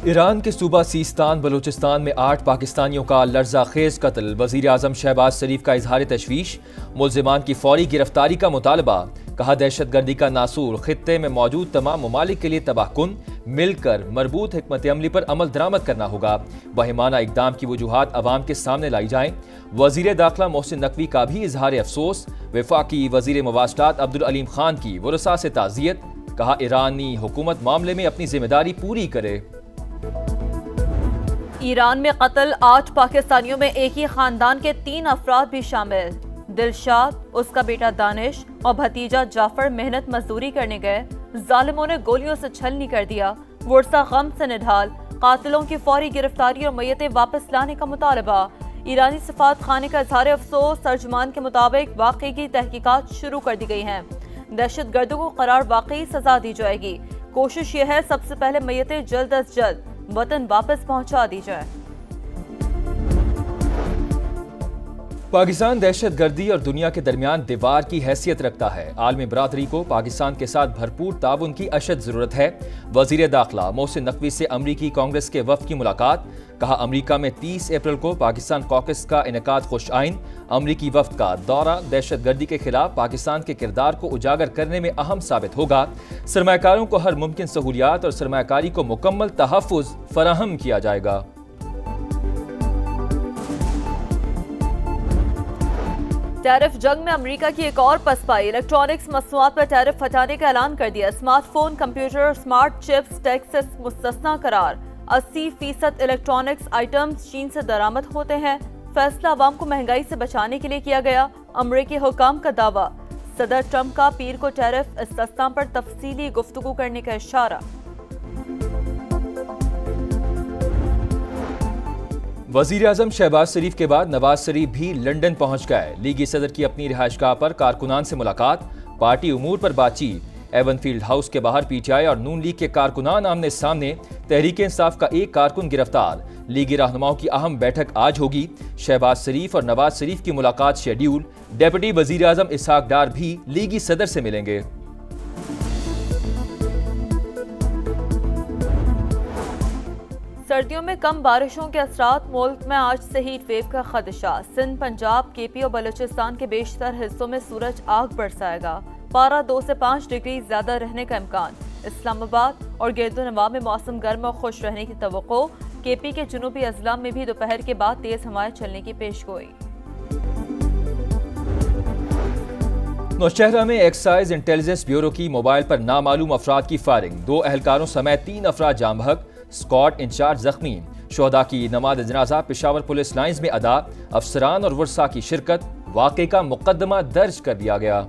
Iran के सूबा Sistan Balochistan में 8 पाकिस्तानियों का लर्ज़ाखेज कत्ल। वज़ीर आज़म शहबाज शरीफ का इजहार तशवीश, मुल्ज़िमान की फौरी गिरफ्तारी का मुतालबा। कहा दहशतगर्दी का नासूर खित्ते में मौजूद तमाम ममालिक के लिए तबाहकुन, मिलकर मरबूत हिकमत अमली पर अमल दरामद करना होगा। वहिमाना इकदाम की वजूहात अवाम के सामने लाई जाएं। वज़ीर दाखिला मोहसिन नकवी का भी इजहार अफसोस। वफाकी वज़ीर मवासलात अब्दुल अलीम खान की वरसा से ताज़ियत। कहा ईरानी हुकूमत मामले में अपनी जिम्मेदारी पूरी करे। ईरान में कत्ल 8 पाकिस्तानियों में एक ही खानदान के 3 अफराद भी शामिल। दिलशाद, उसका बेटा दानिश और भतीजा जाफर मेहनत मजदूरी करने गए। जालिमों ने गोलियों से छलनी कर दिया। वर्सा गम से निढाल। कातिलों की फौरी गिरफ्तारी और मैयतें वापस लाने का मुतालबा। ईरानी सफारत खाने का इजहार अफसोस। तर्जुमान के मुताबिक वाकई की तहकीकात शुरू कर दी गई हैं। दहशत गर्दों को करार वाकई सजा दी जाएगी। कोशिश यह है सबसे पहले मैयतें जल्द अज जल्द वतन वापस पहुंचा दी जाए। पाकिस्तान दहशत गर्दी और दुनिया के दरमियान दीवार की हैसियत रखता है। आलमी बरादरी को पाकिस्तान के साथ भरपूर ताउन की अशद जरूरत है। वजीर दाखिला मोहसिन नकवी से अमरीकी कांग्रेस के वफ्द की मुलाकात। कहा अमरीका में 30 अप्रैल को पाकिस्तान कॉकस का इनेकाद खुश आइन। अमरीकी वफ्द का दौरा दहशत गर्दी के खिलाफ पाकिस्तान के किरदार को उजागर करने में अहम साबित होगा। सरमाकारों को हर मुमकिन सहूलियात और सरमाकारी को मुकम्मल तहफ़्फ़ुज़ फराहम किया जाएगा। टैरिफ जंग में अमेरिका की एक और पसपाई। इलेक्ट्रॉनिक्स मसनूआत पर टैरिफ हटाने का ऐलान कर दिया। Smartphone, computer, smart chips tax से मुस्तस्ना करार। 80% इलेक्ट्रॉनिक्स आइटम्स चीन से दरामद होते हैं। फैसला अवाम को महंगाई से बचाने के लिए किया गया। अमरीकी हुकाम का दावा। सदर ट्रंप का पीर को टैरिफ इस्तेमाल पर तफसीली गुफ्तगू करने का इशारा। वज़ीर आज़म शहबाज शरीफ के बाद नवाज शरीफ भी लंदन पहुंच गए। लीगी सदर की अपनी रिहाइशगाह पर कारकुनान से मुलाकात, पार्टी उमूर पर बातचीत। एवनफील्ड हाउस के बाहर पीटीआई और नून लीग के कारकुनान आमने सामने। तहरीक इंसाफ का एक कारकुन गिरफ्तार। लीगी रहनुमाओं की अहम बैठक आज होगी। शहबाज शरीफ और नवाज शरीफ की मुलाकात शेड्यूल। डेप्यूटी वज़ीर आज़म इसहाक डार भी लीगी सदर से मिलेंगे। सर्दियों में कम बारिशों के असरात। मुल्क में आज से हीट वेव का खदशा। सिंध, पंजाब, केपी और बलूचिस्तान के बेशतर हिस्सों में सूरज आग बरसाएगा। पारा 2 से 5 डिग्री ज्यादा रहने का इम्कान। इस्लामाबाद और गिरदोनवा में मौसम गर्म और खुश रहने की तवक्को। केपी के जुनूबी अजला में भी दोपहर के बाद तेज हवाएं चलने की पेशगोई। नौशहरा में एक्साइज इंटेलिजेंस ब्यूरो की मोबाइल पर नामालूम अफराद की फायरिंग। 2 एहलकारों समेत 3 अफराद जाम बहक। स्क्वाड इंचार्ज जख्मी। शोहदा की नमाज जनाजा पेशावर पुलिस लाइंस में अदा। अफसरान और वर्सा की शिरकत। वाक़े का मुकदमा दर्ज कर दिया गया।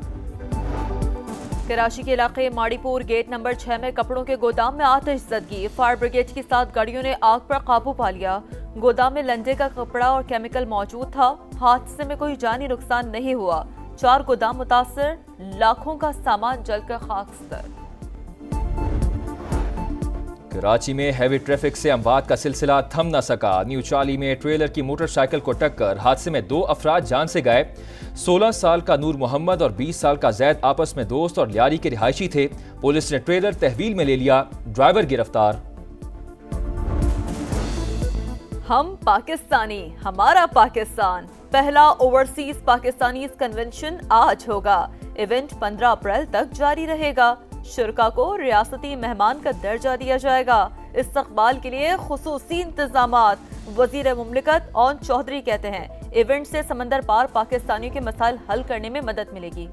कराची के इलाके माड़ीपुर गेट नंबर 6 में कपड़ों के गोदाम में आतिशज़दगी। फायर ब्रिगेड की 7 गाड़ियों ने आग पर काबू पा लिया। गोदाम में लंडे का कपड़ा और केमिकल मौजूद था। हादसे में कोई जानी नुकसान नहीं हुआ। 4 गोदाम मुतासर। लाखों का सामान जलकर खाकस्तर। कराची में हैवी ट्रैफिक से अमवात का सिलसिला थम न सका। न्यू चाली में ट्रेलर की मोटरसाइकिल को टक्कर। हादसे में 2 अफराद जान से गए। 16 साल का नूर मोहम्मद और 20 साल का जैद आपस में दोस्त और लियारी के रिहायशी थे। पुलिस ने ट्रेलर तहवील में ले लिया। ड्राइवर गिरफ्तार। हम पाकिस्तानी, हमारा पाकिस्तान। पहला ओवरसीज पाकिस्तानीज कन्वेंशन आज होगा। इवेंट 15 अप्रैल तक जारी रहेगा। शुरका को रियासती मेहमान का दर्जा दिया जाएगा। इस्तकबाल के लिए खुसूसी इंतजामात। वजीर मुमलिकत ओन चौधरी कहते हैं इवेंट से समंदर पार पाकिस्तानियों के मसाइल हल करने में मदद मिलेगी।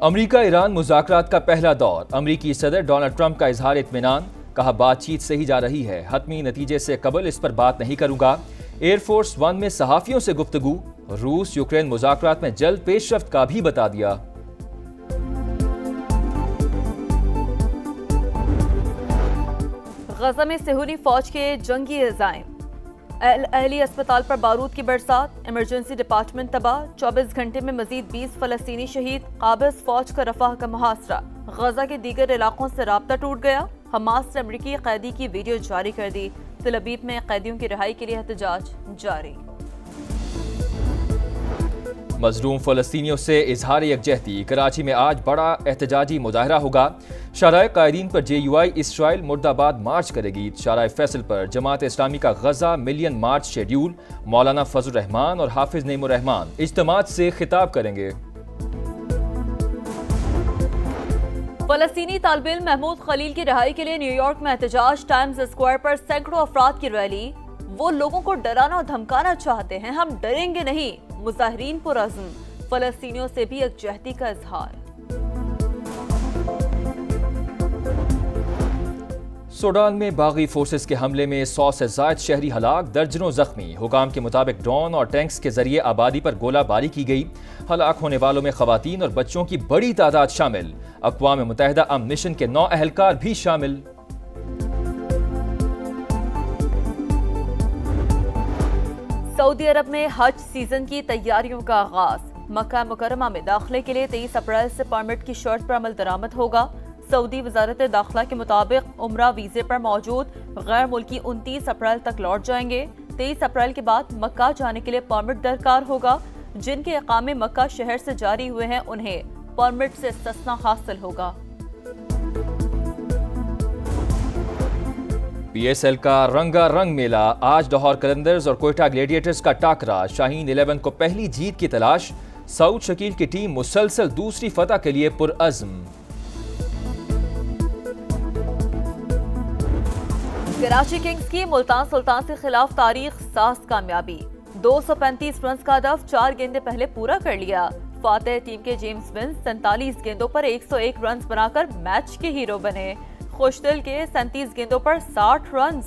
अमरीका ईरान मुज़ाकरात का पहला दौर। अमरीकी सदर डोनाल्ड ट्रंप का इजहार इत्मीनान। कहा बातचीत सही जा रही है। हतमी नतीजे से कबल इस पर बात नहीं करूंगा। एयरफोर्स 1 में सहाफियों से गुफ्तगू। रूस यूक्रेन मुज़ाकरात में जल्द पेशरफ्त का भी बता दिया। गजा में सेहूनी फौज के जंगी इल्जाम। अहली अस्पताल पर बारूद की बरसात। इमरजेंसी डिपार्टमेंट तबाह। 24 घंटे में मजीद 20 फलस्तीनी शहीद। काबिज फौज का रफाह का मुहासरा। गजा के दीगर इलाकों से राब्ता टूट गया। हमास ने अमरीकी कैदी की वीडियो जारी कर दी। तल अवीव में कैदियों की रिहाई के लिए एहतजाज जारी। मजलूम फ़लस्तीनियों से इजहार यकजहती। कराची में आज बड़ा एहतजाजी मुजाहरा होगा। शाहराए कायदीन पर JUI इसराइल मुर्दाबाद मार्च करेगी। शाहराए फैसल पर जमात इस्लामी का गजा मिलियन मार्च शेड्यूल। मौलाना फजल रहमान और हाफिज नईमुर रहमान इज्तिमात से खिताब करेंगे। फलस्तीनी तालिब इल्म महमूद खलील की रिहाई के लिए न्यूयॉर्क में एहतजाज। टाइम्स स्क्वायर पर सैकड़ों अफराद की रैली। वो लोगों को डराना और धमकाना चाहते हैं, हम डरेंगे नहीं। मुजाहिरीन पुरअज़्म। फलस्तीनियों से भी यकजहती का इजहार। सूडान में बागी फोर्सेस के हमले में 100 से ज़ायद शहरी हलाक, दर्जनों जख्मी। हुकाम के मुताबिक ड्रोन और टैंक्स के जरिए आबादी पर गोलाबारी की गई। हलाक होने वालों में खवातीन और बच्चों की बड़ी तादाद शामिल। अक़वाम मुत्तहिदा अमन मिशन के 9 अहलकार भी शामिल। सऊदी अरब में हज सीजन की तैयारियों का आगाज। मक्का मुकर्रमा में दाखिले के लिए 23 अप्रैल से परमिट की शर्त पर अमल दरामद होगा। सऊदी वजारत दाखिला के मुताबिक उम्रा वीजे पर मौजूद गैर मुल्की 29 अप्रैल तक लौट जाएंगे। 23 अप्रैल के बाद मक्का जाने के लिए परमिट दरकार होगा। जिनके इकामे मक्का शहर से जारी हुए हैं उन्हें परमिट से इस्तिस्ना हासिल होगा। PSL का रंगारंग मेला। आज लाहौर कलंदर्स और कोयटा ग्लेडिएटर्स का टाकरा। शाहीन 11 को पहली जीत की तलाश। सऊद शकील की टीम मुसलसल दूसरी फतह के लिए पुरअज़्म। कराची किंग्स की मुल्तान सुल्तान के खिलाफ तारीख साज कामयाबी। 235 रन का हदफ 4 गेंदें पहले पूरा कर लिया। फातेह टीम के जेम्स विंस 47 गेंदों पर 101 रन बनाकर मैच के हीरो बने। खुशदिल के 37 गेंदों पर 60 रन।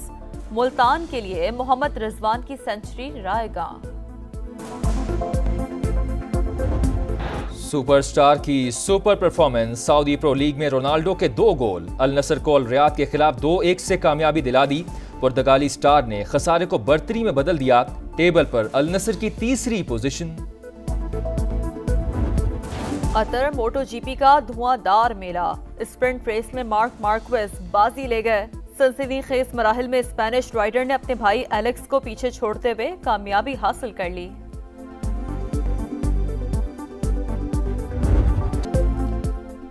मुल्तान के लिए मोहम्मद रिजवान की सेंचुरी रायगां। सुपरस्टार की super performance. Saudi pro league में रोनाल्डो के 2 गोल। अल नसर को अल रियाद के खिलाफ 2-1 से कामयाबी दिला दी। पुर्तगाली स्टार ने खसारे को बर्तरी में बदल दिया। टेबल पर अल नसर की तीसरी पोजीशन। कतर MotoGP का धुआंधार मेला। स्प्रिंट रेस में मार्क मार्क्वेज बाजी ले गए। सनसनीखेज मराहिल में स्पेनिश राइडर ने अपने भाई एलेक्स को पीछे छोड़ते हुए कामयाबी हासिल कर ली।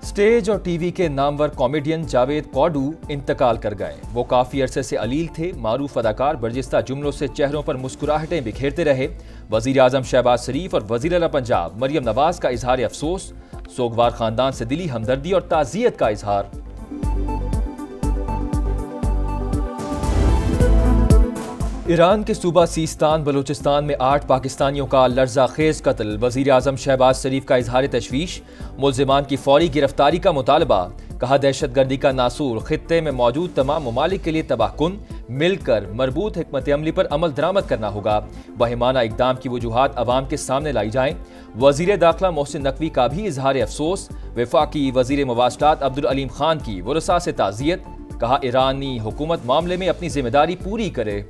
स्टेज और टीवी के नामवर कॉमेडियन जावेद कौडू इंतकाल कर गए। वो काफी अरसे से अलील थे। मारूफ अदाकार बर्जिस्ता जुमलों से चेहरों पर मुस्कुराहटें बिखेरते रहे। वजीर आजम शहबाज शरीफ और वजीर आला पंजाब मरियम नवाज का इजहार अफसोस। सोगवार खानदान से दिली हमदर्दी और ताज़ियत का इजहार। ईरान के सूबा सीस्तान बलूचिस्तान में 8 पाकिस्तानियों का लर्ज़ाखेज कत्ल। वज़ीर आज़म शहबाज शरीफ का इजहार तशवीश। मुल्ज़िमान की फौरी गिरफ्तारी का मुतालबा। कहा दहशतगर्दी का नासूर खित्ते में मौजूद तमाम ममालिक के लिए तबाहकुन। मिलकर मरबूत हिकमत अमली पर अमल दरामद करना होगा। वहिमाना इकदाम की वजूहात अवाम के सामने लाई जाएं। वज़ीर दाखिला मोहसिन नकवी का भी इजहार अफसोस। वफाकी वज़ीर मवासलात अब्दुल अलीम खान की वरसा से ताज़ियत। कहा ईरानी हुकूमत मामले में अपनी जिम्मेदारी पूरी करे।